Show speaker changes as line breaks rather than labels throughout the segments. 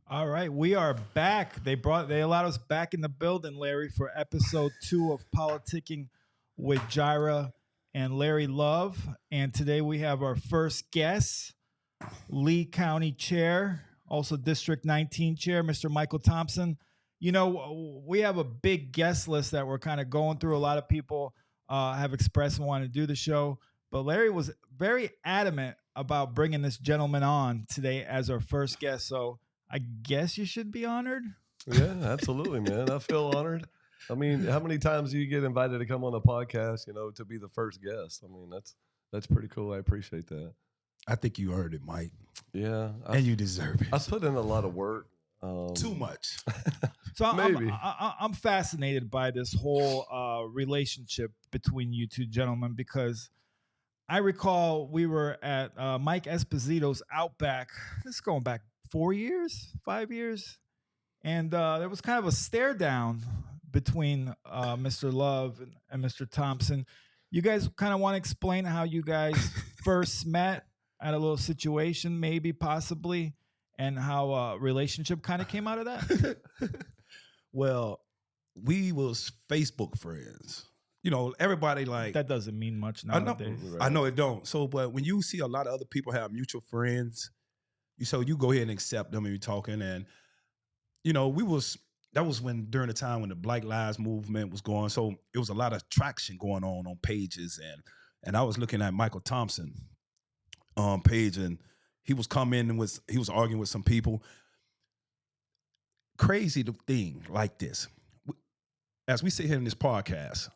All right, we are back. They allowed us back in the building, Larry, for episode 2 of Politicking with Jira and Larry Love. And today we have our first guest, Lee County Chair, also District 19 Chair, Mr. Michael Thompson. You know, we have a big guest list that we're kind of going through. A lot of people have expressed and want to do the show, but Larry was very adamant about bringing this gentleman on today as our first guest. So I guess you should be honored.
Yeah, absolutely, man. I feel honored. I mean, how many times do you get invited to come on a podcast, to be the first guest? I mean, that's pretty cool. I appreciate that.
I think you earned it, Mike.
Yeah.
And you deserve it.
I put in a lot of work.
Too much.
So
Maybe.
I'm fascinated by this whole relationship between you two gentlemen, because I recall we were at Mike Esposito's Outback. This is going back 5 years. And there was kind of a stare down between Mr. Love and Mr. Thompson. You guys kind of want to explain how you guys first met at a little situation, maybe, possibly, and how a relationship kind of came out of that?
Well, we was Facebook friends. Everybody like
That doesn't mean much
I
nowadays.
know it don't. So, but when you see a lot of other people have mutual friends, you go ahead and accept them and you're talking. And that was during the time when the Black Lives Movement was going. So it was a lot of traction going on pages, and I was looking at Michael Thompson page, and he was he was arguing with some people. Crazy thing like this. As we sit here in this podcast,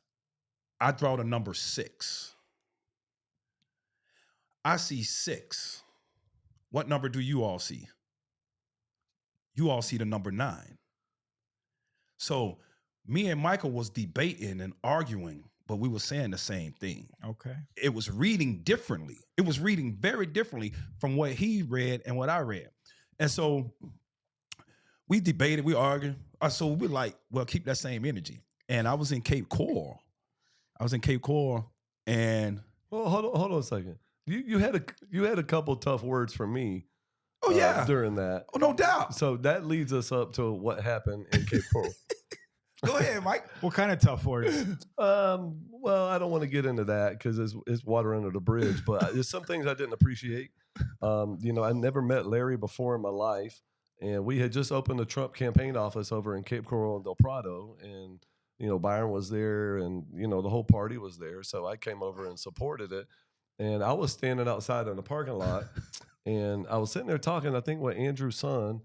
I draw the number 6. I see 6. What number do you all see? You all see the number 9. So me and Michael was debating and arguing, but we were saying the same thing.
Okay.
It was reading differently. It was reading very differently from what he read and what I read. And so we debated, we argued. So we're like, well, keep that same energy. And I was in Cape Coral. And
Well, hold on a second. You had a couple tough words for me.
oh yeah,
during that.
oh no doubt.
So that leads us up to what happened in Cape Coral.
Go ahead, Mike.
What kind of tough words?
Well, I don't want to get into that because it's water under the bridge. But there's some things I didn't appreciate. I never met Larry before in my life, and we had just opened the Trump campaign office over in Cape Coral and Del Prado, and Byron was there, and the whole party was there. So I came over and supported it, and I was standing outside in the parking lot, and I was sitting there talking, I think, with Andrew's son.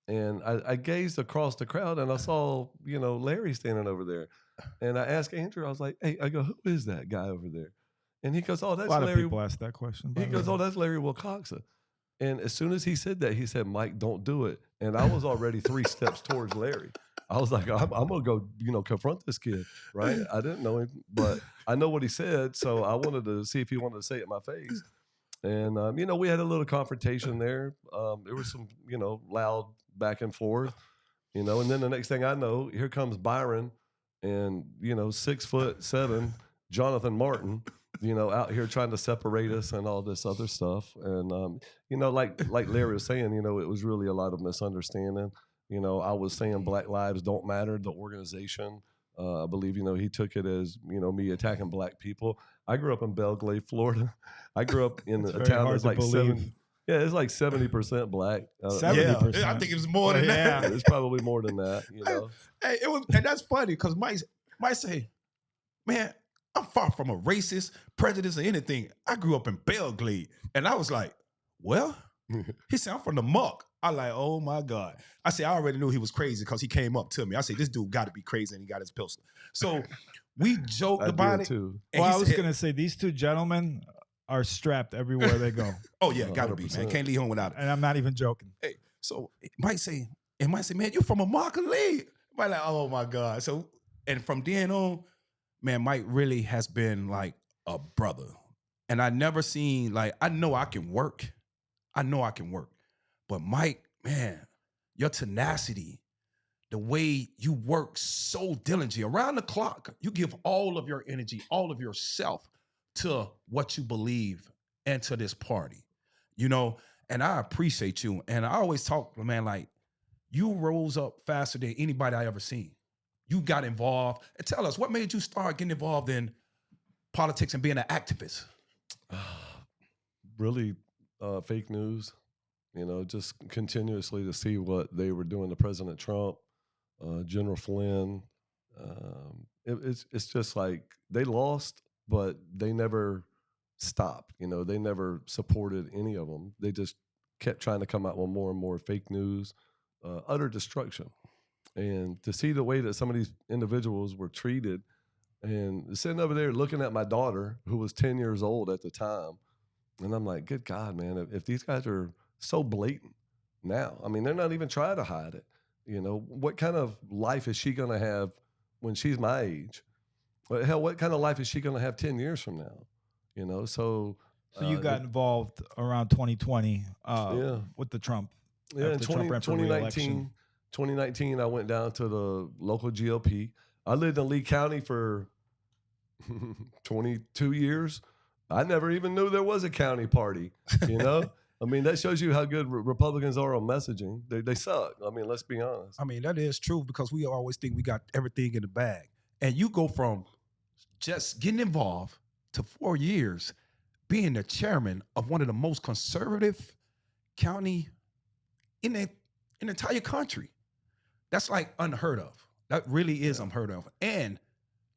And I gazed across the crowd and I saw, Larry standing over there. And I asked Andrew, I was like, hey, I go, who is that guy over there? And he goes, oh, that's
A lot
Larry.
of people ask that question.
He goes, oh, that's Larry Wilcoxa. And as soon as he said that, he said, Mike, don't do it. And I was already 3 steps towards Larry. I was like, I'm going to go, confront this kid, right? I didn't know him, but I know what he said. So I wanted to see if he wanted to say it in my face. And, we had a little confrontation there. There was some, loud back and forth, and then the next thing I know, here comes Byron and, 6'7" Jonathan Martin, out here trying to separate us and all this other stuff. And, like Larry was saying, it was really a lot of misunderstanding. I was saying Black Lives Don't Matter, the organization. I believe, he took it as, me attacking black people. I grew up in Belgrade, Florida. I grew up in a town that's like 7. Yeah, it's like 70% black.
70%.
Yeah, I think it was more than that.
It's probably more than that,
Hey, it was, and that's funny because Mike say, man, I'm far from a racist, prejudice, or anything. I grew up in Belgrade. And I was like, well, he said, I'm from the muck. I like, oh my God. I said, I already knew he was crazy because he came up to me. I said, this dude got to be crazy, and he got his pistol. So we joked about it.
Too.
Well, I was going to say, these two gentlemen are strapped everywhere they go.
Oh yeah, gotta be,
100%.
man. Can't leave home without it.
And I'm not even joking.
Hey, so Mike say, man, you from a Marker League. Mike like, oh my God. So, and from then on, man, Mike really has been like a brother. And I never seen, like, I know I can work. But Mike, man, your tenacity, the way you work so diligently around the clock, you give all of your energy, all of yourself to what you believe and to this party, and I appreciate you. And I always talk, man, like, you rose up faster than anybody I ever seen. You got involved. And tell us, what made you start getting involved in politics and being an activist?
Really, fake news. Just continuously to see what they were doing to President Trump, General Flynn. It's just like they lost, but they never stopped. They never supported any of them. They just kept trying to come out with more and more fake news, utter destruction. And to see the way that some of these individuals were treated, and sitting over there looking at my daughter, who was 10 years old at the time, and I'm like, good God, man, if these guys are so blatant now, I mean, they're not even trying to hide it. What kind of life is she going to have when she's my age? But hell, what kind of life is she going to have 10 years from now? So
you got involved around 2020 with the Trump.
Yeah, in
Trump ran for re-election.
2019, I went down to the local GOP. I lived in Lee County for 22 years. I never even knew there was a county party, I mean, that shows you how good Republicans are on messaging. They suck. I mean, let's be honest.
I mean, that is true because we always think we got everything in the bag. And you go from just getting involved to 4 years being the chairman of one of the most conservative county in the entire country. That's like unheard of. That really is unheard of. And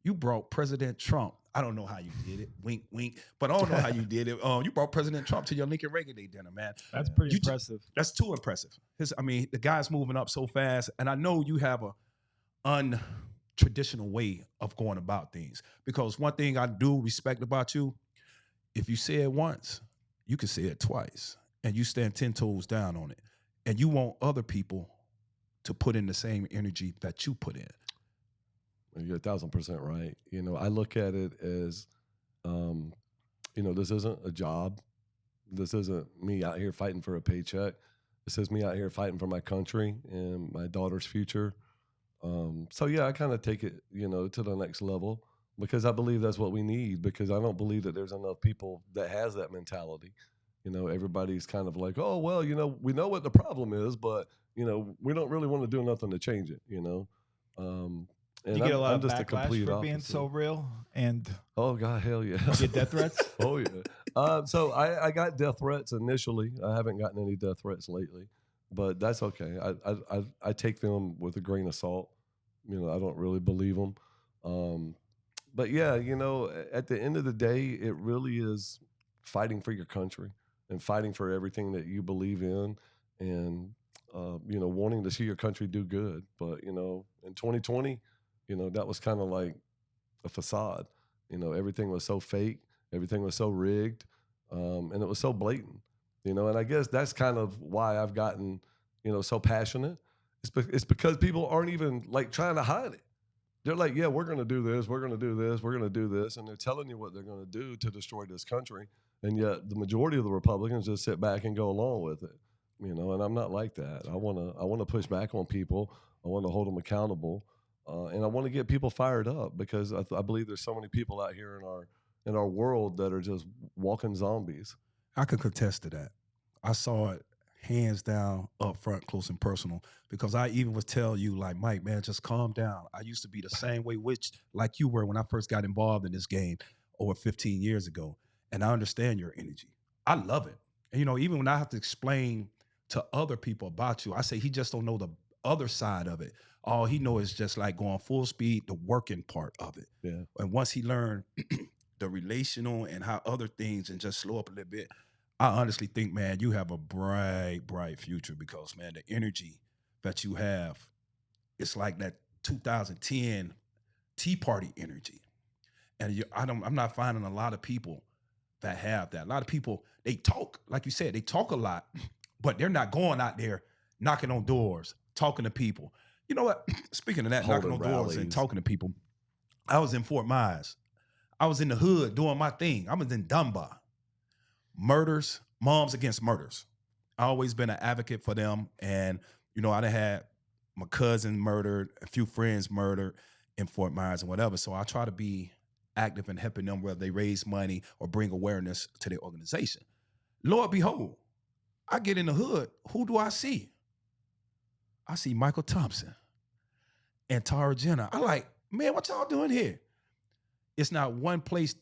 you brought President Trump. I don't know how you did it. Wink, wink. But I don't know how you did it. You brought President Trump to your Lincoln Reagan Day dinner, man.
That's pretty impressive.
That's too impressive. The guy's moving up so fast. And I know you have a untraditional way of going about things. Because one thing I do respect about you, if you say it once, you can say it twice. And you stand 10 toes down on it. And you want other people to put in the same energy that you put in.
You're 1,000% right. I look at it as, this isn't a job. This isn't me out here fighting for a paycheck. This is me out here fighting for my country and my daughter's future. So yeah, I kind of take it, to the next level because I believe that's what we need. Because I don't believe that there's enough people that has that mentality. Everybody's kind of like, oh well, we know what the problem is, but we don't really want to do nothing to change it. And
you get a lot
I'm
of
just a
backlash
complete
for being
opposite.
so real, and
Oh God, hell yeah!
you get death threats.
Oh yeah. So I got death threats initially. I haven't gotten any death threats lately, but that's okay. I take them with a grain of salt. I don't really believe them. But yeah, at the end of the day, it really is fighting for your country and fighting for everything that you believe in, and wanting to see your country do good. But in 2020. That was kind of like a facade. Everything was so fake. Everything was so rigged. And it was so blatant. And I guess that's kind of why I've gotten, so passionate. It's because people aren't even like trying to hide it. They're like, yeah, we're going to do this. We're going to do this. We're going to do this. And they're telling you what they're going to do to destroy this country. And yet the majority of the Republicans just sit back and go along with it. And I'm not like that. I want to push back on people. I want to hold them accountable. And I want to get people fired up because I believe there's so many people out here in our world that are just walking zombies.
I can contest to that. I saw it hands down, up front, close and personal. Because I even would tell you, like, Mike, man, just calm down. I used to be the same way, like you were when I first got involved in this game over 15 years ago. And I understand your energy. I love it. And even when I have to explain to other people about you, I say he just don't know the other side of it. All he knows is just like going full speed, the working part of it.
Yeah.
And once he learned the relational and how other things and just slow up a little bit, I honestly think, man, you have a bright, bright future because, man, the energy that you have, it's like that 2010 Tea Party energy. And I'm not finding a lot of people that have that. A lot of people, they talk, like you said, they talk a lot, but they're not going out there knocking on doors, talking to people. You know what? Speaking of that, knocking on doors and talking to people, I was in Fort Myers. I was in the hood doing my thing. I was in Dunbar. Murders, moms against murders. I always been an advocate for them. And, I done had my cousin murdered, a few friends murdered in Fort Myers and whatever. So I try to be active in helping them whether they raise money or bring awareness to their organization. Lord behold, I get in the hood. Who do I see? I see Michael Thompson and Tara Jenner. I like, man, what y'all doing here? It's not one place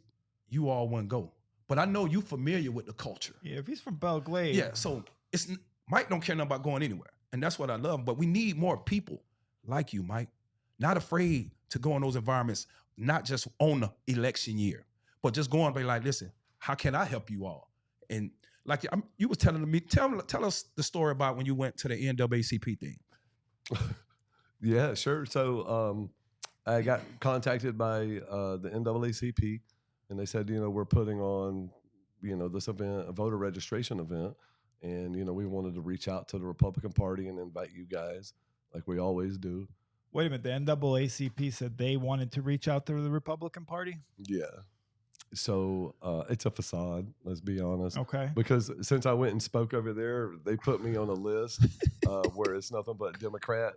you all wouldn't go. But I know you familiar with the culture.
Yeah, if he's from Belgrade.
Yeah, so Mike don't care nothing about going anywhere. And that's what I love. But we need more people like you, Mike. Not afraid to go in those environments, not just on the election year, but just go and be like, listen, how can I help you all? And like you was telling me, tell us the story about when you went to the NAACP thing.
Yeah, sure. So I got contacted by the NAACP, and they said, we're putting on, this event, a voter registration event, and we wanted to reach out to the Republican Party and invite you guys, like we always do.
Wait a minute, the NAACP said they wanted to reach out to the Republican Party?
Yeah. So it's a facade, let's be honest.
Okay.
Because since I went and spoke over there, they put me on a list where it's nothing but Democrat.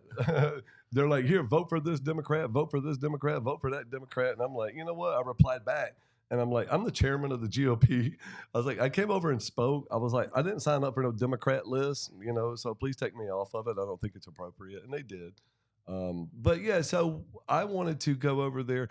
They're like, here, vote for this Democrat, vote for this Democrat, vote for that Democrat. And I'm like, you know what? I replied back. And I'm like, I'm the chairman of the GOP. I was like, I came over and spoke. I was like, I didn't sign up for no Democrat list, so please take me off of it. I don't think it's appropriate. And they did. But yeah, so I wanted to go over there.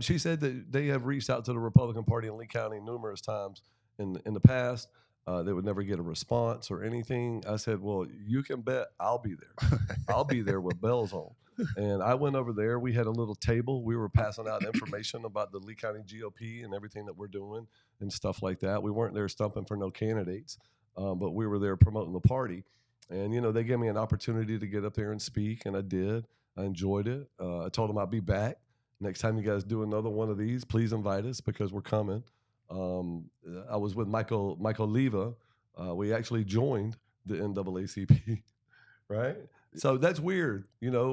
She said that they have reached out to the Republican Party in Lee County numerous times in the past. They would never get a response or anything. I said, well, you can bet I'll be there. I'll be there with bells on. And I went over there. We had a little table. We were passing out information about the Lee County GOP and everything that we're doing and stuff like that. We weren't there stumping for no candidates, but we were there promoting the party. And, they gave me an opportunity to get up there and speak, and I did. I enjoyed it. I told them I'd be back. Next time you guys do another one of these, please invite us because we're coming. I was with Michael Leva. We actually joined the NAACP, right? So that's weird,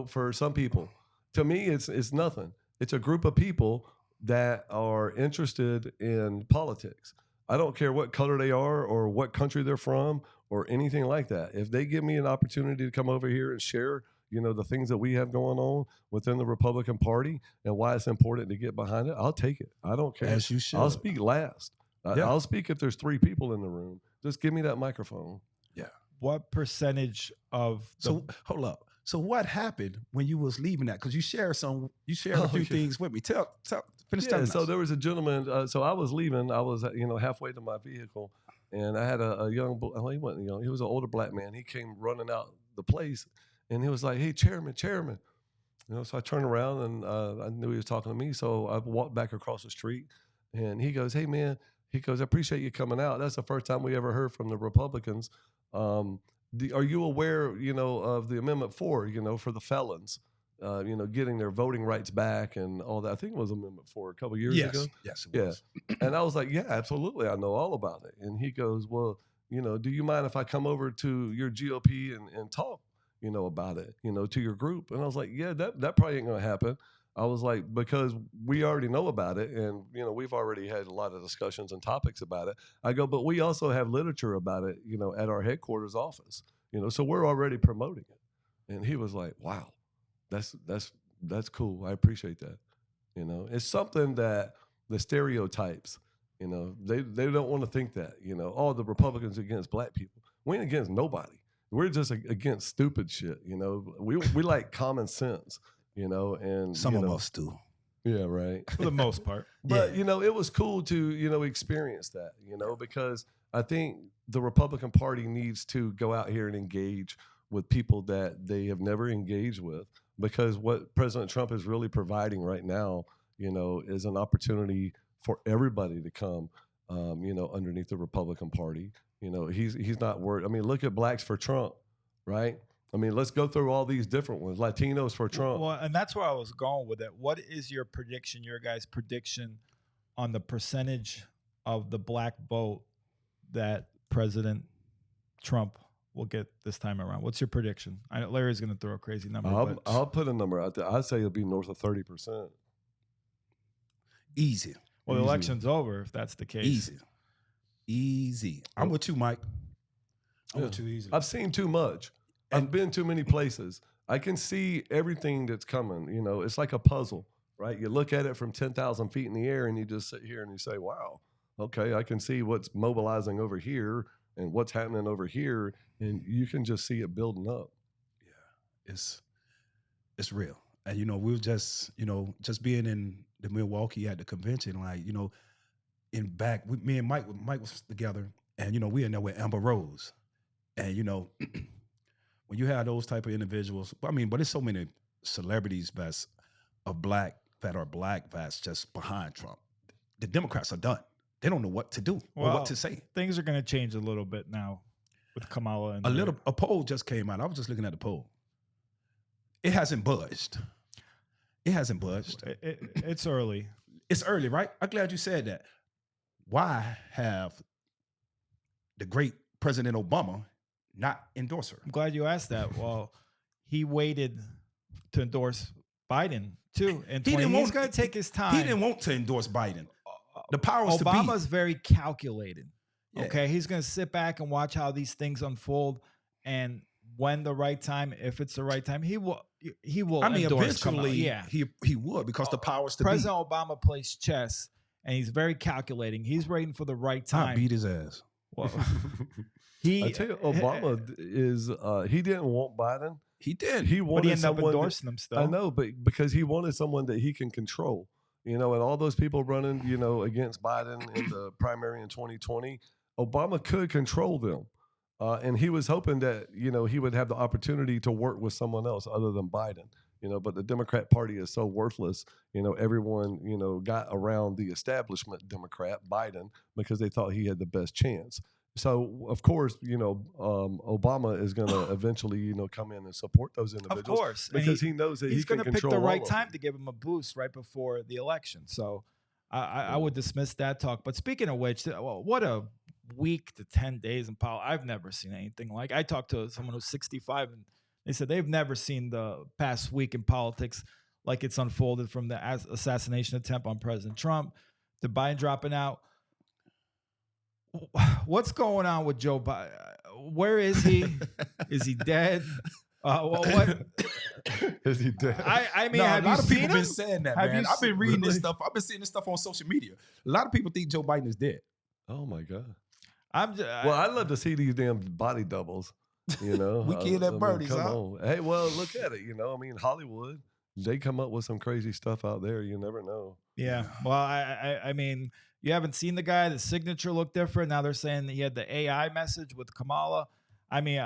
for some people. To me, it's nothing. It's a group of people that are interested in politics. I don't care what color they are or what country they're from or anything like that. If they give me an opportunity to come over here and share, the things that we have going on within the Republican Party and why it's important to get behind it, I'll take it. I don't care.
As you should.
I'll speak last.
Yeah.
I'll speak if there's 3 people in the room. Just give me that microphone.
Yeah.
What percentage of
So hold up. So what happened when you was leaving that? Because you shared a few things with me. Finish telling us.
So there was a gentleman. So I was leaving. I was, halfway to my vehicle, and I had a young. He wasn't young. He was an older black man. He came running out the place, and he was like, "Hey, chairman." So I turned around and I knew he was talking to me. So I walked back across the street, and he goes, "Hey, man." He goes, "I appreciate you coming out. That's the first time we ever heard from the Republicans. Are you aware, of the Amendment 4, for the felons, getting their voting rights back and all that?" I think it was Amendment 4 a couple of years ago.
Yes, it was.
And I was like, yeah, absolutely. I know all about it. And he goes, well, do you mind if I come over to your GOP and talk, about it, to your group? And I was like, yeah, that probably ain't going to happen. I was like, because we already know about it. And, we've already had a lot of discussions and topics about it. I go, but we also have literature about it, at our headquarters office, so we're already promoting it. And he was like, wow, that's cool. I appreciate that. It's something that the stereotypes, they don't want to think that, all the Republicans against black people. We ain't against nobody. We're just against stupid shit. We like common sense. And
Some of us do.
Yeah, right.
for the most part.
But, it was cool to, experience that, because I think the Republican Party needs to go out here and engage with people that they have never engaged with, because what President Trump is really providing right now, is an opportunity for everybody to come, underneath the Republican Party. He's not worried. I mean, look at Blacks for Trump, right? I mean, let's go through all these different ones. Latinos for Trump.
Well, and that's where I was going with it. What is your prediction, your guys' prediction on the percentage of the black vote that President Trump will get this time around? What's your prediction? I know Larry's going to throw a crazy number.
I'll put a number out there. I'd say it'll be north of 30%.
Easy.
Well, the election's over if that's the case.
Easy. I'm with you, Mike. I'm with you easy.
I've seen too much. I've been too many places. I can see everything that's coming. It's like a puzzle, right? You look at it from 10,000 feet in the air and you just sit here and you say, wow, okay, I can see what's mobilizing over here and what's happening over here. And you can just see it building up.
it's real. And we were just being in the Milwaukee at the convention, like me and Mike was together, and we in there with Amber Rose, and when you have those type of individuals, but there's so many celebrities that are black that's just behind Trump. The Democrats are done. They don't know what to do or what to say.
Things are going to change a little bit now with Kamala.
And a poll just came out. I was just looking at the poll. It hasn't budged.
It's early.
It's early, right? I'm glad you said that. Why have the great President Obama not endorse her?
I'm glad you asked that. Well, he waited to endorse Biden too, and he's going to take his time.
He didn't want to endorse Biden. The powers to be.
Obama's very calculated.
Yeah.
Okay, he's going to sit back and watch how these things unfold, and when the right time, if it's the right time, he will. Endorse
eventually,
yeah,
he would, because the powers to
President Obama plays chess, and he's very calculating. He's waiting for the right time.
I beat his ass.
Well,
I tell you, Obama is. He didn't want Biden.
He did.
He wanted
but he ended up
someone
endorsing him still.
I know, but because he wanted someone that he can control. And all those people running, against Biden in the primary in 2020, Obama could control them. And he was hoping that, he would have the opportunity to work with someone else other than Biden, but the Democrat Party is so worthless. Everyone, got around the establishment Democrat, Biden, because they thought he had the best chance. So, of course, Obama is going to eventually, come in and support those individuals.
Of course.
Because he knows that
he's
going to
pick the right time to give him a boost right before the election. So I would dismiss that talk. But speaking of which, what a week to 10 days in politics. I've never seen anything like. I talked to someone who's 65, and they said they've never seen the past week in politics like it's unfolded, from the assassination attempt on President Trump to Biden dropping out. What's going on with Joe Biden? Where is he? Is he dead? What?
Is he dead?
I mean,
a lot of people
been
been saying that, man. I've been reading this stuff. I've been seeing this stuff on social media. A lot of people think Joe Biden is dead.
Oh my God.
Well,
I'd love to see these damn body doubles.
We killed that birdies,
come
huh?
on. Hey, well, look at it. Hollywood, they come up with some crazy stuff out there. You never know.
Yeah. Well, I mean, you haven't seen the guy. The signature looked different. Now they're saying that he had the AI message with Kamala. I mean,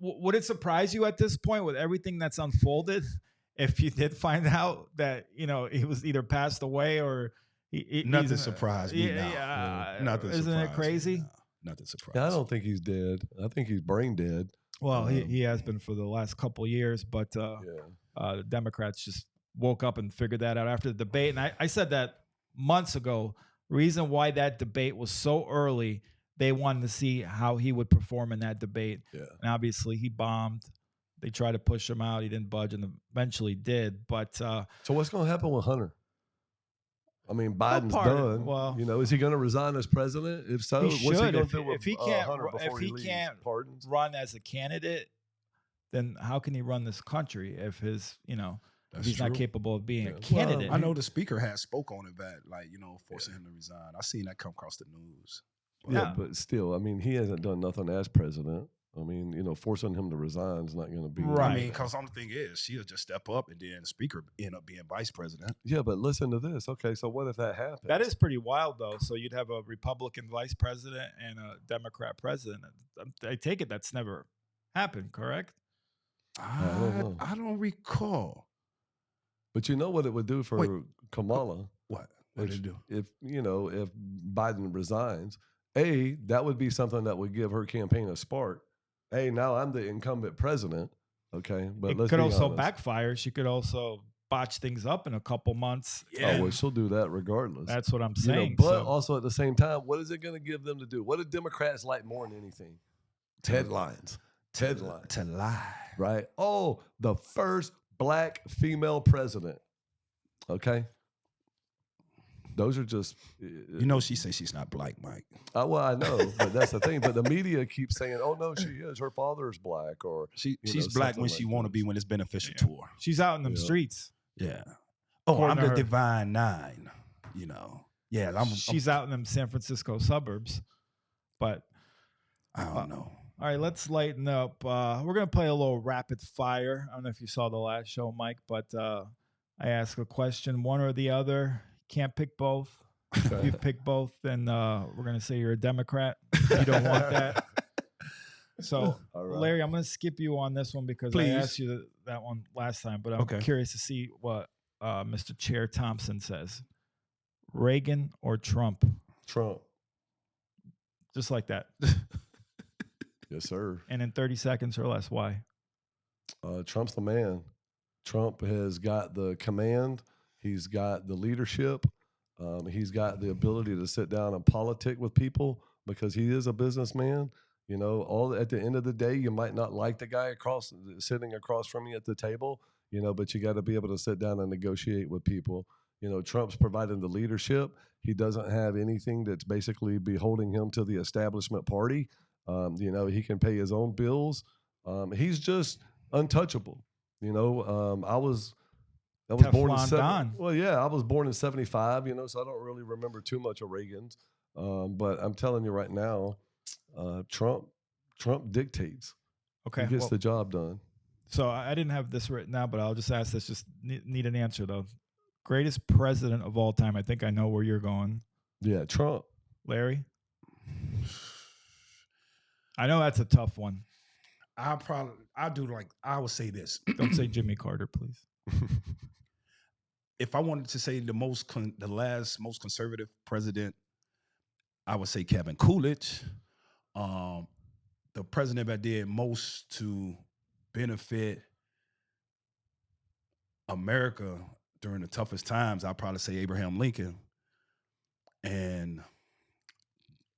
would it surprise you at this point with everything that's unfolded if you did find out that, he was either passed away or
nothing surprised me now.
Yeah.
Nothing.
Isn't it crazy?
Nothing surprised.
Yeah, I don't think he's dead. I think he's brain dead.
Well, he has been for the last couple of years, but the Democrats just woke up and figured that out after the debate. And I said that months ago. Reason why that debate was so early, they wanted to see how he would perform in that debate.
Yeah.
And obviously he bombed. They tried to push him out. He didn't budge and eventually did. But
so what's going to happen with Hunter? I mean, Biden's done.
Well,
is he going to resign as president? If so,
he
what's
should.
he going to do
If he can't,
if he can't
run as a candidate, then how can he run this country if his, if he's not capable of being a candidate?
Well, I know the speaker has spoke on it, that forcing him to resign. I seen that come across the news.
Yeah, but still, I mean, he hasn't done nothing as president. I mean, forcing him to resign is not going to be
right.
I mean, because the only thing is, she'll just step up, and then the speaker end up being vice president.
Yeah, but listen to this. Okay, so what if that happens?
That is pretty wild, though. So you'd have a Republican vice president and a Democrat president. I take it that's never happened, correct?
I don't recall.
But you know what it would do for Kamala?
What did it do?
If Biden resigns, that would be something that would give her campaign a spark. Now I'm the incumbent president. Okay, but
it could also backfire. She could also botch things up in a couple months.
Yeah.
Oh, well, she'll do that regardless.
That's what I'm saying.
But also at the same time, what is it going to give them to do? What do Democrats like more than anything? Headlines.
To lie.
Right? Oh, the first black female president. Okay? Those are just...
she says she's not black, Mike.
Well, I know, but that's the thing. But the media keeps saying, oh, no, she is. Her father is black. Or
she's black when she want to be, when it's beneficial to her.
She's out in them streets.
Yeah. Oh, I'm the Divine Nine, Yeah,
she's out in them San Francisco suburbs. But
I don't know.
All right, let's lighten up. We're going to play a little rapid fire. I don't know if you saw the last show, Mike, but I ask a question, one or the other. Can't pick both. If you pick both, then we're going to say you're a Democrat. You don't want that. So,
right.
Larry, I'm going to skip you on this one because
Please.
I asked you that one last time, but I'm curious to see what Mr. Chair Thompson says. Reagan or Trump?
Trump.
Just like that.
Yes, sir.
And in 30 seconds or less, why?
Trump's the man. Trump has got the command. He's got the leadership. He's got the ability to sit down and politic with people because he is a businessman. You know, at the end of the day, you might not like the guy sitting across from you at the table, you know, but you got to be able to sit down and negotiate with people. You know, Trump's providing the leadership. He doesn't have anything that's basically be holding him to the establishment party. You know, he can pay his own bills. He's just untouchable. You know, I was born in I was born in 75, you know, so I don't really remember too much of Reagan's. But I'm telling you right now, Trump dictates.
Okay.
He gets the job done.
So I didn't have this written down, but I'll just ask this. Just need an answer, though. Greatest president of all time. I think I know where you're going.
Yeah, Trump.
Larry? I know that's a tough one.
I would say this.
Don't say Jimmy Carter, please.
If I wanted to say the last most conservative president, I would say Kevin Coolidge. The president that did most to benefit America during the toughest times, I'd probably say Abraham Lincoln. And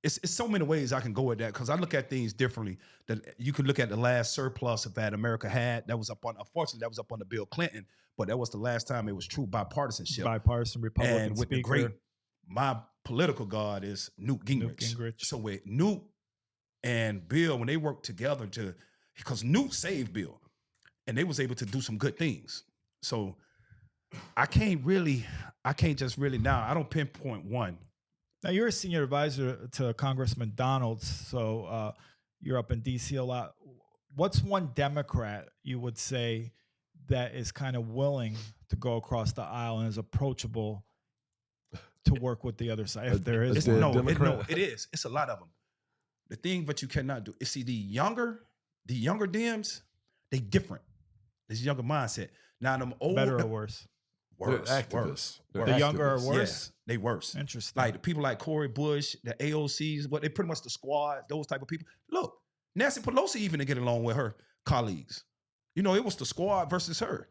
it's so many ways I can go with that because I look at things differently. That you could look at the last surplus that America had. Unfortunately, that was up under Bill Clinton, but that was the last time it was true bipartisanship.
Bipartisan Republican
and with
speaker.
My political god is Newt Gingrich. So with Newt and Bill, when they worked together because Newt saved Bill, and they was able to do some good things. So I can't just really now. I don't pinpoint one.
Now, you're a senior advisor to Congressman Donalds, so you're up in D.C. a lot. What's one Democrat you would say that is kind of willing to go across the aisle and is approachable to work with the other side, if there is one?
It is. It's a lot of them. The thing that you cannot do is see the younger Dems, they different. This younger mindset. Now, them old...
Better or worse?
Worse.
The younger are worse?
Yes, they worse.
Interesting.
Like the people like Cory Bush, the AOCs, they pretty much the squad, those type of people. Look, Nancy Pelosi even to get along with her colleagues. You know, it was the squad versus her.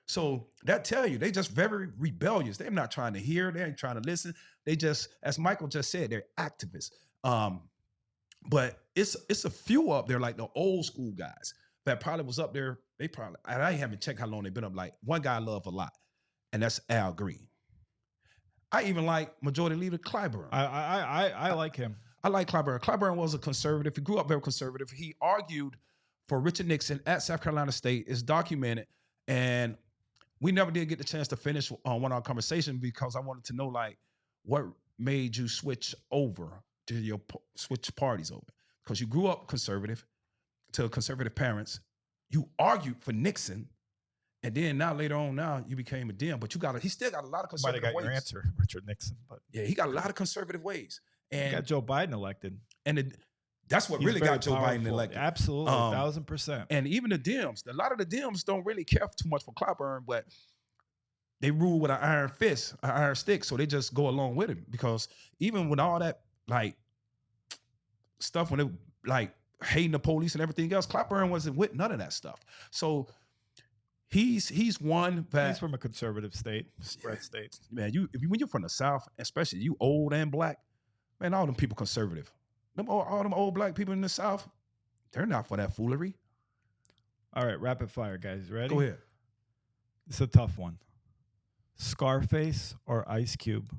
So that tell you, they just very rebellious. They're not trying to hear. They ain't trying to listen. They just, as Michael just said, they're activists. But it's a few up there, like the old school guys that probably was up there. I haven't checked how long they've been up. Like one guy I love a lot, and that's Al Green. I even like Majority Leader Clyburn.
I like him.
I like Clyburn. Clyburn was a conservative. He grew up very conservative. He argued for Richard Nixon at South Carolina State. It's documented, and we never did get the chance to finish on one of our conversations because I wanted to know like what made you switch parties over, because you grew up conservative to conservative parents. You argued for Nixon. And then later on, you became a Dem, but he still got a lot of conservative ways.
Might have got your answer, Richard Nixon. But
yeah, he got a lot of conservative ways. And
he got Joe Biden elected.
And that's what really got Joe Biden elected.
Absolutely, 1,000%.
And even the Dems, a lot of the Dems don't really care too much for Clyburn, but they rule with an iron fist, an iron stick, so they just go along with him. Because even with all that like stuff, when they like hating the police and everything else, Clyburn wasn't with none of that stuff. So he's one that
he's from a conservative state, red state.
Man, when you're from the South, especially you old and black, man, all them people conservative. All them old black people in the South, they're not for that foolery.
All right, rapid fire, guys. Ready?
Go ahead.
It's a tough one. Scarface or Ice Cube?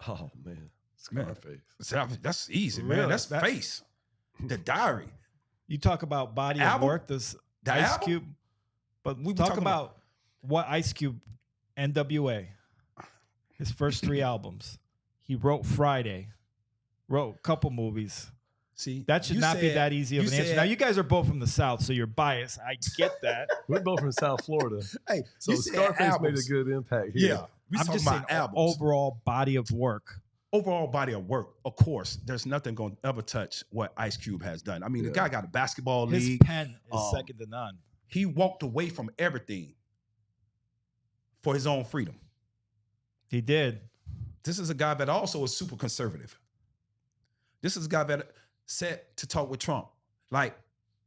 Oh man, Scarface.
Man, that's easy, man.
Really?
That's Face. The Diary.
You talk about body of work. This Ice Cube. But we talk about what Ice Cube, NWA, his first 3 albums. He wrote Friday, wrote a couple movies,
See,
That should not be that easy of an answer.
said-
Now, you guys are both from the South, so you're biased. I get that.
We're both from South Florida.
Hey,
So
you said
Scarface made a
albums.
good impact here.
Yeah, we
I'm
talking
just saying
about albums.
overall body of work.
Overall body of work. Of course, there's nothing going to ever touch what Ice Cube has done. I mean, the guy got a basketball
His
league.
pen is second to none.
He walked away from everything for his own freedom.
He did.
This is a guy that also is super conservative. This is a guy that said to talk with Trump. Like,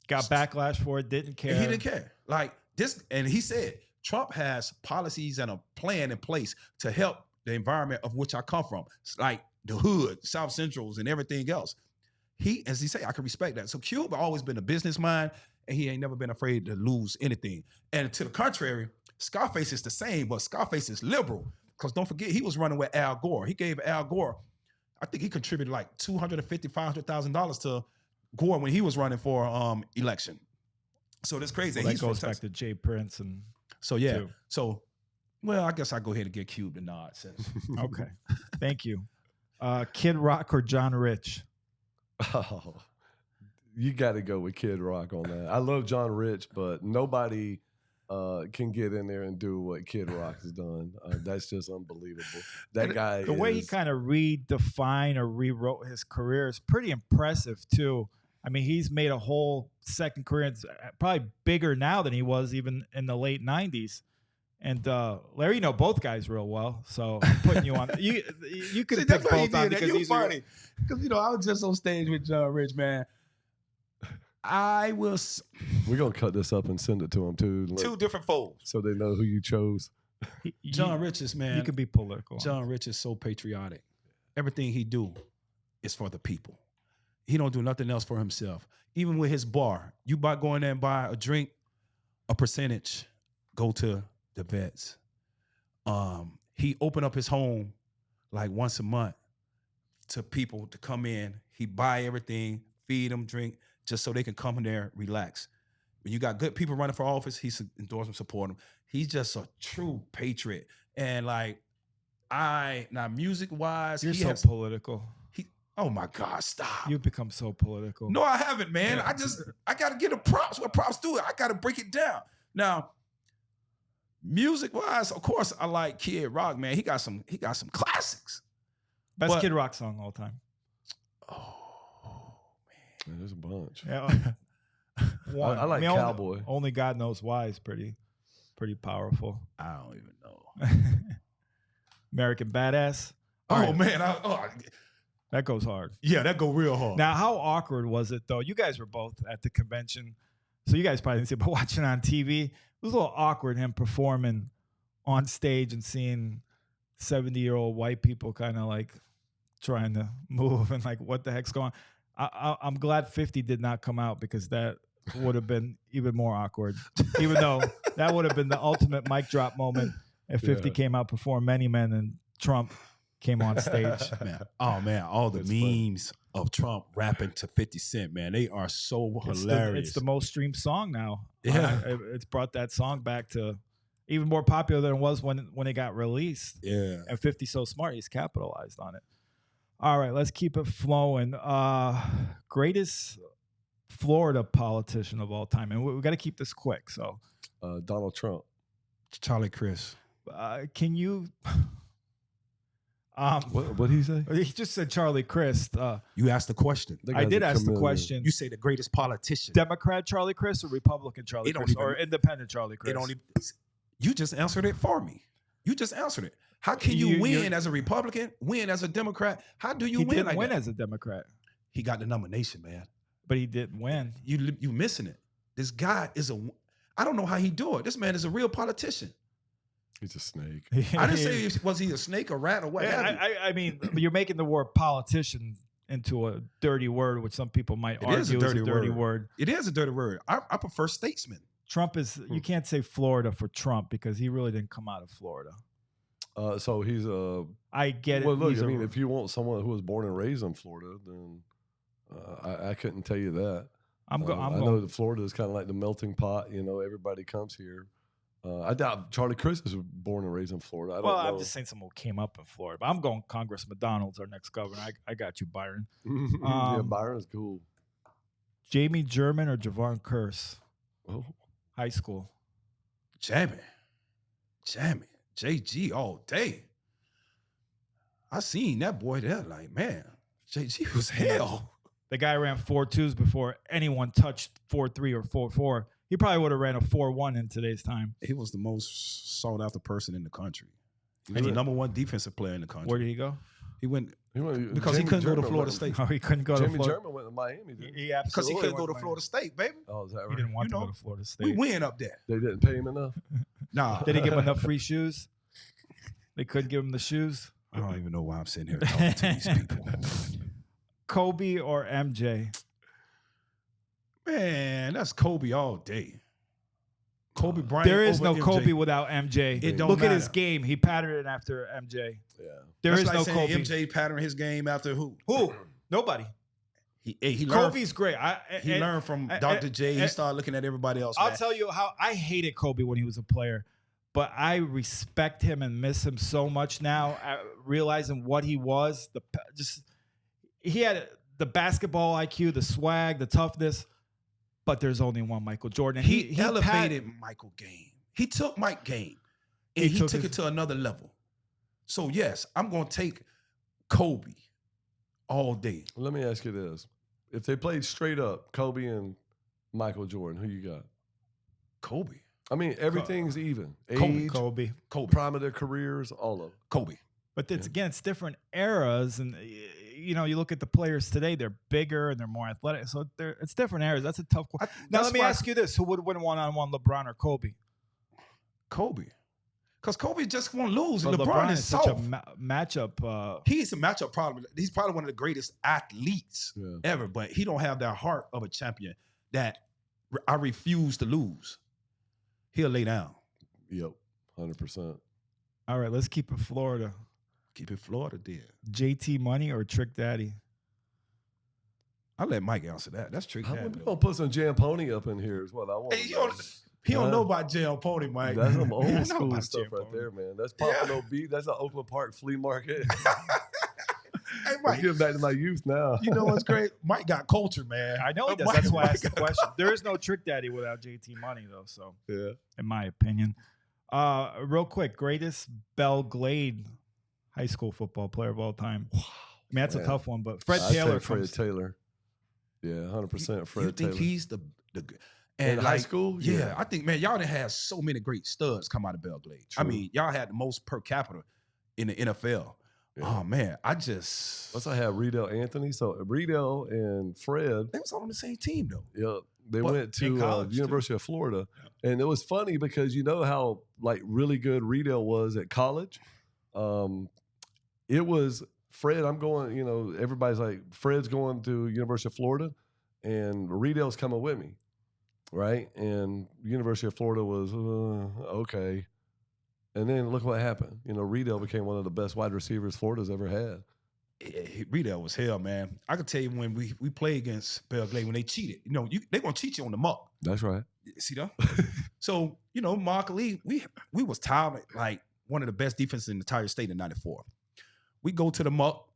Got backlash for it, didn't care.
and he didn't care. Like this, and he said Trump has policies and a plan in place to help the environment of which I come from. It's like the hood, South Centrals, and everything else. He, as he say, I can respect that. So Cube always been a business mind, and he ain't never been afraid to lose anything. And to the contrary, Scarface is the same, but Scarface is liberal. Because don't forget, he was running with Al Gore. He gave Al Gore, I think he contributed like $250,000, $500,000 to Gore when he was running for election. So that's crazy.
Well, that
He's
goes
from
back to Jay Prince and
So yeah.
too.
So, well, I guess I'll go ahead and get Cube the nod. Since
okay. Thank you. Kid Rock or John Rich?
Oh, you got to go with Kid Rock on that. I love John Rich, but nobody can get in there and do what Kid Rock has done. That's just unbelievable. That guy,
the way he kind of redefined or rewrote his career is pretty impressive too. I mean, he's made a whole second career. It's probably bigger now than he was even in the late 90s. And Larry, you know both guys real well, so I'm putting you on. You could pick both on because
you
these
funny. Because I was just on stage with John Rich, man. I will.
We're gonna cut this up and send it to them too.
Two different folds.
So they know who you chose.
John Rich is, man.
You can be political.
John Rich is so patriotic. Everything he do is for the people. He don't do nothing else for himself. Even with his bar, you go in there and buy a drink, a percentage go to the vets. He opened up his home like once a month to people to come in. He buy everything, feed them, drink, just so they can come in there, relax. When you got good people running for office, he endorse them, support them. He's just a true patriot. And like, now music-wise,
You're
he
so
has,
political.
oh my God, stop.
You've become so political.
No, I haven't, man. I got to get a props where props do it. I got to break it down. Now, music-wise, of course, I like Kid Rock, man. He got some classics.
Best Kid Rock song all time.
Oh,
Man, there's a bunch.
Yeah. One.
I like Cowboy.
Only God Knows Why is pretty powerful.
I don't even know.
American Badass.
Oh,
All right.
man.
That goes hard.
Yeah, that go real hard.
Now, how awkward was it, though? You guys were both at the convention, so you guys probably didn't see it, but watching on TV, it was a little awkward, him performing on stage and seeing 70-year-old white people kind of like trying to move and like, what the heck's going on? I'm glad 50 did not come out because that would have been even more awkward, even though that would have been the ultimate mic drop moment if 50 came out, performed Many Men, and Trump came on stage.
Man. Oh, man. All the memes of Trump rapping to 50 Cent, man, they are so hilarious.
It's the most streamed song now.
Yeah.
It's brought that song back to even more popular than it was when it got released.
Yeah.
And 50's so smart, he's capitalized on it. All right, let's keep it flowing. Greatest Florida politician of all time. And we got to keep this quick. So,
Donald Trump.
Charlie Chris.
can you...
What did he say?
He just said Charlie Crist.
You asked the question.
That
I
guy's
did
a
ask the
chameleon.
question.
You say the greatest politician.
Democrat Charlie Crist or Republican Charlie
It don't
Crist
even-
or Independent Charlie
It
Crist?
only, you just answered it for me. You just answered it. How can you win as a Republican, win as a Democrat? How do you
He
win
didn't
like
win
that?
as a Democrat,
He got the nomination, man.
but he didn't win.
You missing it. This guy is I don't know how he do it. This man is a real politician.
He's a snake.
I didn't say was he a snake, a rat, or what have you.
I mean, you're making the word politician into a dirty word, which some people might
It is a
argue is
dirty
a dirty
word.
word.
It is a dirty word. I prefer statesman.
Trump is, you can't say Florida for Trump because he really didn't come out of Florida.
So he's a.
I get it.
Well, look,
He's
I mean, if you want someone who was born and raised in Florida, then I couldn't tell you that.
I'm
I
going.
know that Florida is kind of like the melting pot. You know, everybody comes here. I doubt Charlie Chris was born and raised in Florida. I don't know.
I'm just saying someone who came up in Florida. But I'm going Congress McDonald's, our next governor. I got you, Byron.
Yeah, Byron's cool.
Jamie German or Javon Curse?
Oh.
High school.
Jamie. JG all day. I seen that boy there like, man, JG was hell.
The guy ran 4.2s before anyone touched 4.3 or 4.4. He probably would have ran a 4.1 in today's time.
He was the most sought after person in the country. He was the number one defensive player in the country.
Where did he go?
He went because
Jamie
he couldn't
German
go to Florida State.
Oh, he couldn't go to
Jamie
Florida.
German went to Miami, didn't he?
He
Because
absolutely
he couldn't go
went
to
Miami.
Florida State, baby.
Oh, is that right?
He didn't want
You
to
know,
go to Florida State.
We win up there.
They didn't pay him enough?
Nah.
Did he give him enough free shoes? They couldn't give him the shoes.
I don't even know why I'm sitting here talking to these people.
Kobe or MJ?
Man, that's Kobe all day. Kobe Bryant.
There is
over
no
MJ.
Kobe without MJ.
It don't
Look at his
matter.
game. He patterned it after MJ.
Yeah.
There
That's
is
like
no
saying
Kobe.
MJ patterned his game after who?
Who? Nobody.
He learned.
Kobe's great.
He learned from Dr. J. He started looking at everybody else.
I'll
man.
tell you how I hated Kobe when he was a player, but I respect him and miss him so much now. Realizing what he was, he had the basketball IQ, the swag, the toughness. But there's only one Michael Jordan. And
he elevated Michael game. He took Mike game, and he took it to another level. So yes, I'm going to take Kobe all day.
Let me ask you this: if they played straight up, Kobe and Michael Jordan, who you got?
Kobe.
I mean, everything's even. Age,
Kobe.
prime of their careers, all of them.
Kobe.
But it's different eras, and you look at the players today; they're bigger and they're more athletic. So it's different eras. That's a tough question. Now let me ask you this: who would win one-on-one, LeBron or Kobe?
Kobe. Because Kobe just won't lose, and
But
LeBron is
such
soft.
a matchup.
He's a matchup problem. He's probably one of the greatest athletes
Yeah.
ever, but he don't have that heart of a champion that I refuse to lose. He'll lay down.
Yep, 100%.
All right, let's keep it Florida.
Keep it Florida there.
JT Money or Trick Daddy?
I'll let Mike answer that. That's tricky.
We're gonna put some Jam Pony up in here is what I want.
Hey, he don't know about Jam Pony, Mike.
That's some
He don't
old
know
school
about
stuff
Jam
right
Pony.
there, man. That's Pompano Beach. That's an Oakland Park flea market.
Hey,
Let's
Mike,
get back to my youth now.
you know what's great? Mike got culture, man.
I know he does.
Mike-
That's why I
Mike
asked the
got
question. There is no Trick Daddy without JT Money, though. So,
Yeah.
in my opinion, real quick, greatest Belgrade high school football player of all time. I mean, that's
Man.
a tough one, but Fred
I'd
Taylor.
say Fred Taylor. Yeah, 100% Fred
You think
Taylor.
he's the
In high
like,
school?
Yeah,
Yeah.
I think, man, y'all done had so many great studs come out of Belgrade. I
True.
mean, y'all had the most per capita in the NFL.
Yeah.
Oh man, I just
Plus, I had Riedel Anthony. So Riedel and Fred,
they was all on the same team though.
yeah, they
But
went
in
to
college, too.
University of Florida, and it was funny because you know how like really good Riedel was at college. It was Fred. I'm going. You know, everybody's like Fred's going to University of Florida, and Riedel's coming with me, right? And University of Florida was okay. And then look what happened. You know, Riedel became one of the best wide receivers Florida's ever had.
Riedel was hell, man. I could tell you when we play against Belgrade when they cheated. You know, they're gonna cheat you on the muck.
That's right.
See that? So you know, Mark Lee, we was touted like one of the best defenses in the entire state in '94. We go to the muck.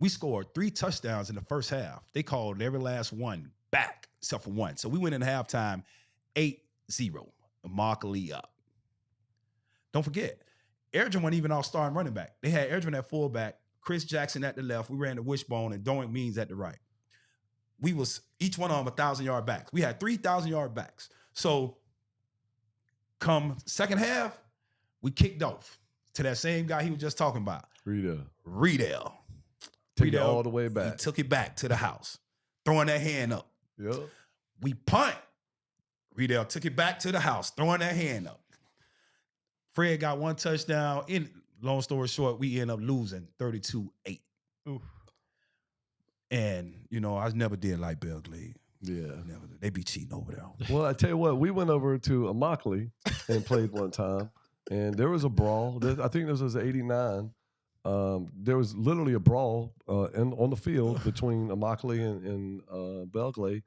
We scored 3 touchdowns in the first half. They called every last one back except for one. So we went in halftime 8-0. Mark Lee up. Don't forget, Airdrie wasn't even our starting running back. They had Airdrie at fullback, Chris Jackson at the left. We ran the wishbone and Doink Means at the right. We was each one of them 1,000-yard backs. We had 3,000-yard backs. So come second half, we kicked off to that same guy he was just talking about, Riedel.
Take it
Riedel,
all the way
He
back.
took it back to the house, throwing that hand up.
Yep.
We punt. Riedel took it back to the house, throwing that hand up. Fred got 1 touchdown. Long story short, we end up losing 32-8.
Oof.
And, you know, I never did like Belgrade.
Yeah.
Never did. They be cheating over there.
Well, I tell you what, we went over to Immokalee and played one time, and there was a brawl. I think this was '89. There was literally a brawl on the field between Immokalee and Belgrade.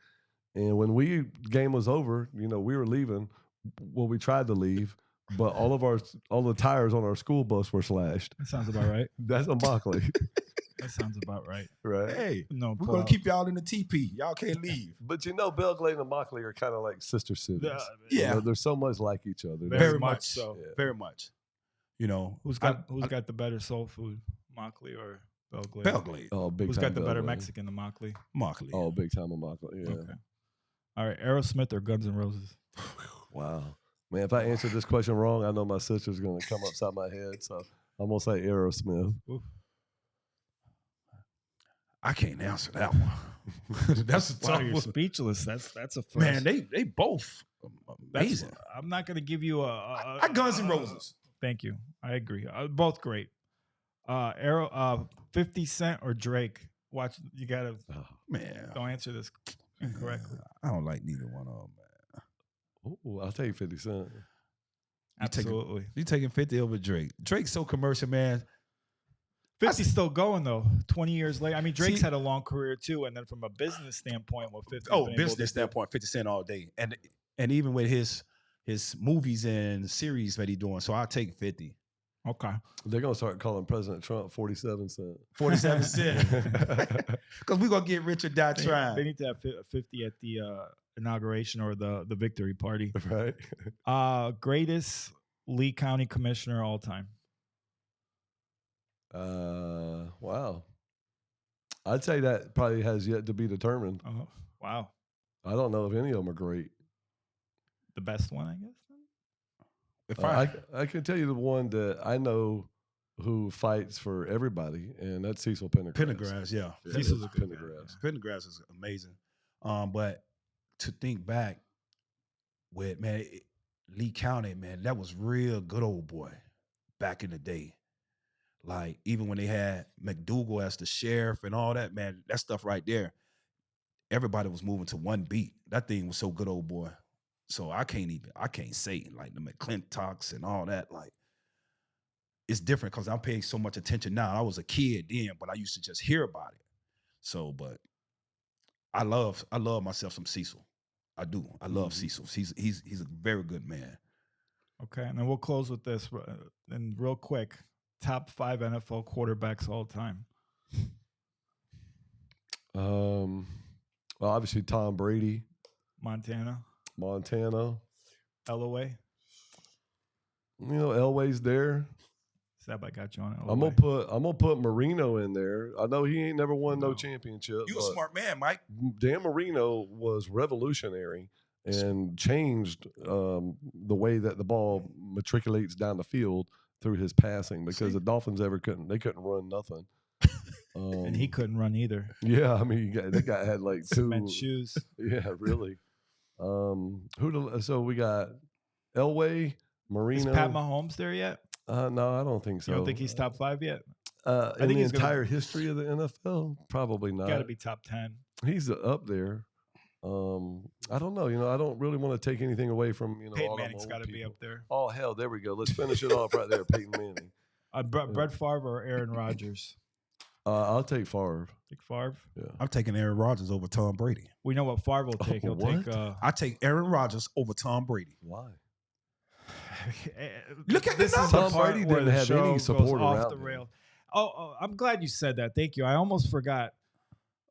And when game was over, you know, we were leaving. well, we tried to leave, but all the tires on our school bus were slashed.
That sounds about right.
That's a Mockley,
That sounds about right.
right?
Hey,
No,
we're gonna keep y'all in the TP. Y'all can't leave.
But Belglade and Mockley are kind of like sister cities.
Yeah.
They're so much like each other.
Very much so.
Yeah.
Very much. You know,
Who's got the better soul food, Mockley or Belglade?
Belglade?
Oh, big
Who's
time
got the better
Belglade.
Mexican, the Mockley?
Mockley.
Oh, big time of Mockley. Yeah.
Okay. All right, Aerosmith or Guns N' Roses?
Wow. Man, if I answer this question wrong, I know my sister's going to come upside my head. So I'm going to say Aerosmith.
Oof.
I can't answer that one. That's a
Wow,
tough
you're
one.
speechless. That's a first.
Man, they both
That's-
amazing.
I'm not going to give you
I Guns N' Roses.
Thank you. I agree. Both great. 50 Cent or Drake? Watch. You gotta.
Man,
Don't answer this incorrectly.
I don't like neither one of them, man.
Ooh, I'll take 50 Cent.
Absolutely.
You taking 50 over Drake? Drake's so commercial, man.
50's still going though. 20 years later. I mean, Drake's
See-
had a long career too, and then from a business standpoint, what 50?
Oh, business standpoint, 50 Cent all day, and even with his movies and series that he's doing, so I'll take 50.
Okay.
They're going to start calling President Trump 47 Cent.
47 Cent. Because we're going to get rich or die
They
trying.
need to have 50 at the inauguration or the victory party.
Right?
Greatest Lee County commissioner all time.
Wow. I'd say that probably has yet to be determined.
Oh, wow.
I don't know if any of them are great.
The best one, I guess.
If
I can tell you the one that I know who fights for everybody, and that's Cecil Pendergrass.
Pendergrass, yeah.
Cecil's a good guy,
Pendergrass.
Pendergrass is amazing. But to think back with, man, Lee County, man, that was real good old boy back in the day. Like, even when they had McDougal as the sheriff and all that, man, that stuff right there, everybody was moving to one beat. That thing was so good old boy. So I can't say like the McClintocks and all that. Like, it's different because I'm paying so much attention now. I was a kid then, but I used to just hear about it. So, but I love myself some Cecil. I do. I love Cecil. He's a very good man.
Okay, and then we'll close with this. And real quick, top 5 NFL quarterbacks all time.
Well, obviously Tom Brady,
Montana, Elway.
You know, Elway's there.
Sab, I got you on it.
I'm gonna put Marino in there. I know he ain't never won no championship.
You a smart man, Mike.
Dan Marino was revolutionary and changed the way that the ball matriculates down the field through his passing because the Dolphins couldn't run nothing.
And he couldn't run either.
Yeah, I mean, that guy had like 2
Cement shoes.
Yeah, really. So we got Elway, Marino.
Is Pat Mahomes there yet?
No, I don't think so.
You don't think he's top 5 yet?
I
think
think
he's
the entire history of the NFL, probably not.
Got to be top 10.
He's up there. I don't know. You know, I don't really want to take anything away from
Peyton
all them
Manning's
old
got to be
people.
up there.
Oh hell, there we go. Let's finish it off right there, Peyton Manning.
Brett Favre or Aaron Rodgers?
I'll take Favre.
Take Favre.
Yeah.
I'm taking Aaron Rodgers over Tom Brady.
We know what Favre will take. He'll
What?
take.
I take Aaron Rodgers over Tom Brady.
Why?
Look at the
This is
numbers.
the
Tom
part
Brady
where
didn't
the
have
show
any
goes
support
off
around
the
him.
rail. Oh, I'm glad you said that. Thank you. I almost forgot.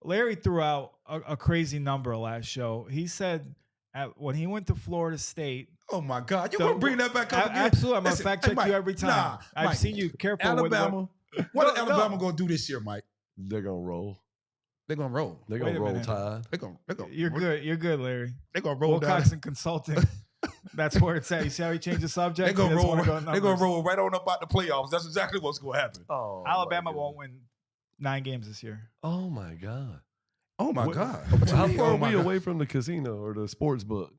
Larry threw out a crazy number last show. He said when he went to Florida State.
Oh my God! You want to bring that back up again?
Absolutely. I'm going to
Listen,
fact
hey,
check
Mike,
you every time.
nah,
I've
Mike,
seen you careful
Alabama.
with
What
No,
is Alabama
no.
going to do this year, Mike?
They're gonna roll.
They're going to roll.
They're
Wait
gonna
a
roll
minute.
Tide.
They're going.
You're good. You're good, Larry.
They're going to roll down.
Wilcox and Consulting. That's where it's at. You see how he changed the subject?
They're going
He
to
doesn't
roll.
wanna go
They're going
numbers.
to roll right on up out the playoffs. That's exactly what's going to happen.
Oh,
Alabama
my
won't
goodness.
win 9 games this year.
Oh my God.
Oh my
What-
God!
How far
Oh
are
my
we
God.
away from the casino or the sports book?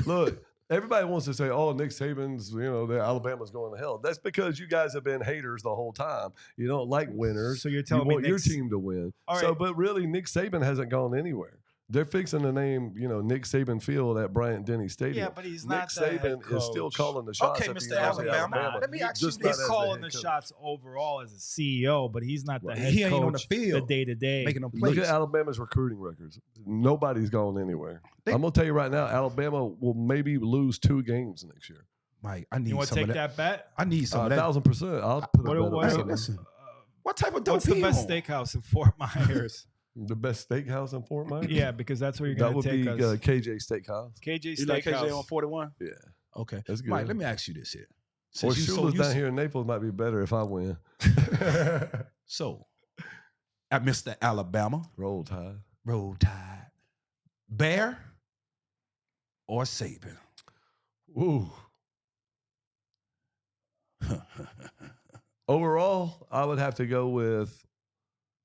Look, everybody wants to say, "Oh, Nick Saban's, Alabama's going to hell." That's because you guys have been haters the whole time. You don't like winners.
So you're
You
telling me
want your
Nick's-
team to win.
All
So,
right.
but really, Nick Saban hasn't gone anywhere. They're fixing to name, Nick Saban Field at Bryant-Denny Stadium.
Yeah, but he's
Nick
not the head
Saban is still
coach.
calling the shots
Okay,
at the
Mr.
University of
Alabama.
Alabama.
Let me ask you
Just
this.
not
He's
as
calling
head
the
coach.
shots overall as a CEO, but he's not the head
He ain't
coach
on the field
the day-to-day.
making them
Look
plays.
at Alabama's recruiting records. Nobody's gone anywhere. I'm going to tell you right now, Alabama will maybe lose 2 games next year.
Mike, I need
You want to
some
take
of that.
that bet?
I need some of that.
1,000%. I'll put a bet
What-
on
Hey,
something.
listen. What type of dope
What's the
he
best
on?
steakhouse in Fort Myers?
The best steakhouse in Fort Myers?
Yeah, because that's where you're
That
going
would
to take
be
us.
KJ Steakhouse.
KJ
You like
Steakhouse.
KJ on 41?
Yeah.
Okay.
That's good.
Mike, let me ask you this here.
Or
Since you so
Shula's
used
down
to-
here in Naples might be better if I win.
So, at Mr. Alabama,
Roll Tide.
Roll Tide, Bear or Saban?
Ooh. Overall, I would have to go with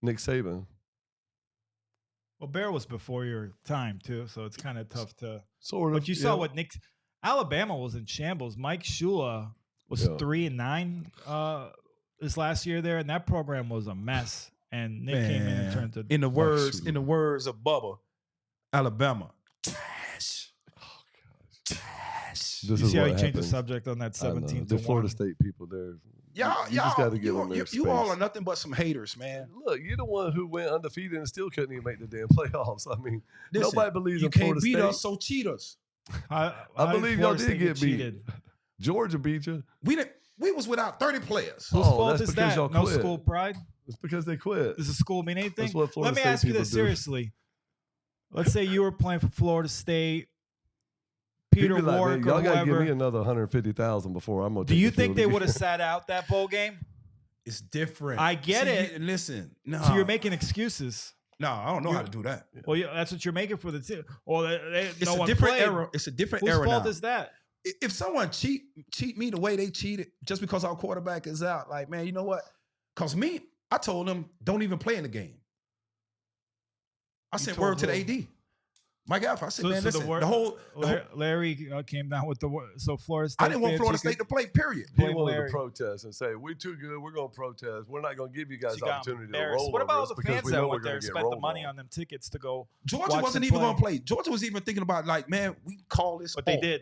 Nick Saban.
Well, Bear was before your time, too, so it's kind of tough to...
Sort of.
But you saw what Nick... Alabama was in shambles. Mike Shula was 3-9 this last year there, and that program was a mess. And Nick came in and turned to...
In the words
Shula.
of Bubba, Alabama. Trash.
Oh, gosh.
Trash.
This
You
is
see how
what
he changed the
happens.
subject on that
I know.
17
The
to
Florida
1?
State people there.
Y'all,
you just got to give them their
you all
space.
are nothing but some haters, man.
Look, you're the one who went undefeated and still couldn't even make the damn playoffs. I mean,
Listen,
nobody believes
you
in
can't
Florida
beat
State.
us, so cheat us.
I believe y'all
Florida
did
State
get beat.
cheated?
Georgia beat you.
We was without 30 players.
Whose
Oh,
fault
that's
is
because
that?
y'all
No
quit.
school pride?
It's because they quit.
Does the school mean anything?
That's what Florida
Let me
State
ask you
people
this
do.
seriously. Let's say you were playing for Florida State, Peter
He'd be like,
Warwick
"Man, y'all
or
gotta give me
whoever.
another 150,000 before I'm gonna."
Do
take
you
the
think
field
they
again."
would have sat out that bowl game?
It's different.
I get it.
Listen, no.
So you're making excuses.
No, I don't know how to do that.
Well, yeah, that's what you're making for the team. Well,
It's
no
a
one
different
played.
era. It's a different
Whose
era
fault
now.
is that?
If someone cheat me the way they cheated just because our quarterback is out, like, man, you know what? Because me, I told them, don't even play in the game. I sent
told
word to the
who?
AD. Mike Alpha, I said, man, listen,
word-
the whole
Larry came down with the word. So Florida State.
I didn't want
fans,
Florida
you
State
could-
to play, period.
He
Blame
wanted
Larry.
to protest and say, "We're too good. We're going to protest. We're not going to give you guys
She
the
got
opportunity to
embarrassed.
roll
What about
over
all
us
the
because
fans
we
that
know we're
went there
going
and
to get
spent
rolled
the money
on."
on them tickets to go?
Georgia
watch
wasn't
them
even
play.
going to play. Georgia was even thinking about, like, man, we can call this.
But they
off.
did.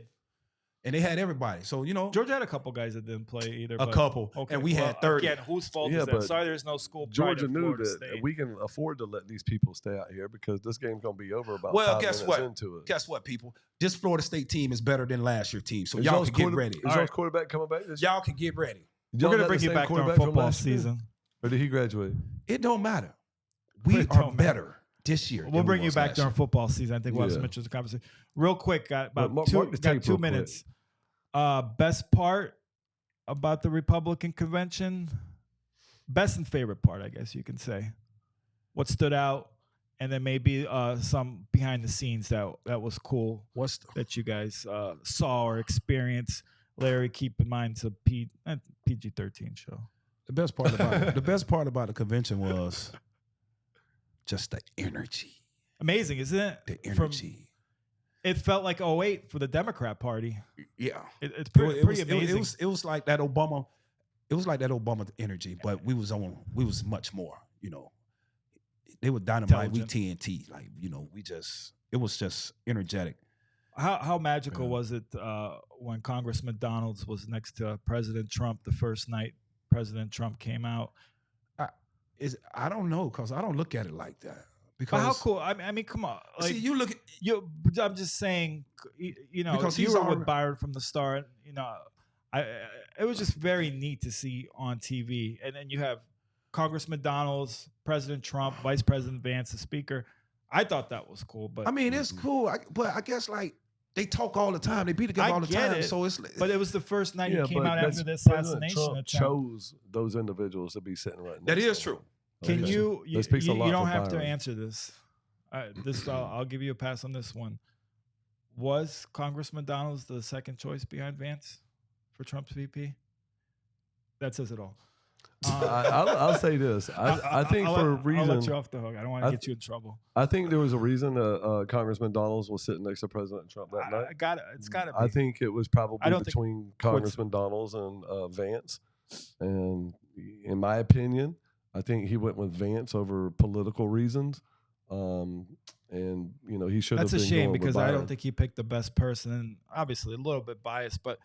And they had everybody. So, you know,
Georgia had a couple guys that didn't play either.
a
but-
couple.
Okay,
And we
well,
had 30.
Again, whose fault
Yeah,
is that?
but
Sorry, there's no school pride
Georgia
at
knew
Florida
that
State.
we can afford to let these people stay out here because this game's going to be over about
Well,
5
guess
minutes
what?
into it.
Guess what, people? This Florida State team is better than last year's team. So
Is
y'all
y'all's
can get
quarter-
ready.
Is
All
y'all
right.
quarterback coming back this
Y'all can get ready.
We're
Y'all
going to
got
bring
the
you
same
back during
quarterback from
football
last year?
season.
Or did he graduate?
It don't matter. We
It
are
don't matter.
better this year.
We'll
than we
bring you
was
back
last
during
year.
football season. I think we'll have some
Yeah.
interesting conversation. Real quick, got about
Mark
two,
the
got
tape
2
real quick.
minutes. Best part about the Republican convention, best and favorite part, I guess you can say. What stood out, and then maybe some behind the scenes that was cool that you guys saw or experienced. Larry, keep in mind it's a PG-13 show.
The best part about the convention was just the energy.
Amazing, isn't it?
The
From-
energy.
it felt like 2008 for the Democrat Party.
Yeah.
It's
It
pretty
was
amazing.
it was like that Obama. It was like that Obama energy, but we was much more, you know. They were dynamite, we
Intelligent.
TNT. Like, you know, it was just energetic.
How magical
Yeah.
was it when Congressman Donalds was next to President Trump the first night President Trump came out?
I don't know, because I don't look at it like that.
But
Because
how cool? I mean, come on. Like,
see, you look at
I'm just saying, you know,
Because
you
he's
were
already-
with Byron from the start. You know, it was just very neat to see on TV. And then you have Congressman Donalds, President Trump, Vice President Vance, the Speaker. I thought that was cool, but
I mean, it's cool, but I guess like they talk all the time. They be together
I
all the
get
time.
it,
So it's
but it was the first night he came
but
out
that's
after the
President
assassination
Trump
attempt.
chose those individuals to be sitting right next
that
to
is
him.
true.
Can
Okay.
you
That speaks a lot
you don't
for
have to
Byron.
answer this. I'll give you a pass on this one. Was Congressman Donalds the second choice behind Vance for Trump's VP? That says it all.
I'll say this. I think for a
I'll
reason.
let you off the hook. I don't want
I
to
th-
get you in trouble.
I think there was a reason Congressman Donalds was sitting next to President Trump that
I
night.
got it. It's got to be.
I think it was probably
I don't think
between Congressman Donalds and Vance. And in my opinion, I think he went with Vance over political reasons. And he should have.
That's a
been
shame
going with
because I
Byron.
don't think he picked the best person. And obviously, a little bit biased, but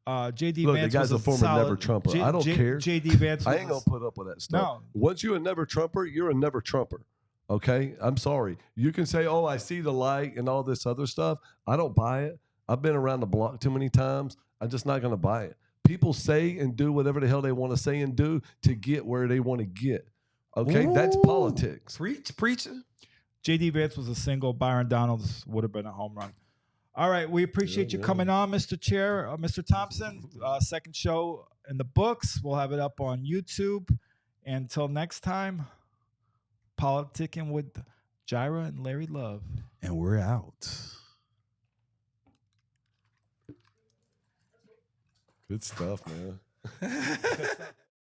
JD
Look,
Vance
the guy's
was
a former
solid,
never Trumper. I don't care.
JD Vance.
I ain't gonna put up with that stuff.
No.
Once you're a never Trumper, you're a never Trumper. Okay, I'm sorry. You can say, "Oh, I see the light" and all this other stuff. I don't buy it. I've been around the block too many times. I'm just not gonna buy it. People say and do whatever the hell they want to say and do to get where they want to get. Okay, that's
Ooh.
politics.
Preacher.
JD Vance was a single. Byron Donalds would have been a home run. All right, we appreciate you coming on, Mr. Chair, Mr. Thompson. Second show in the books. We'll have it up on YouTube. And until next time, politicking with Jira and Larry Love.
And we're out.
Good stuff, man.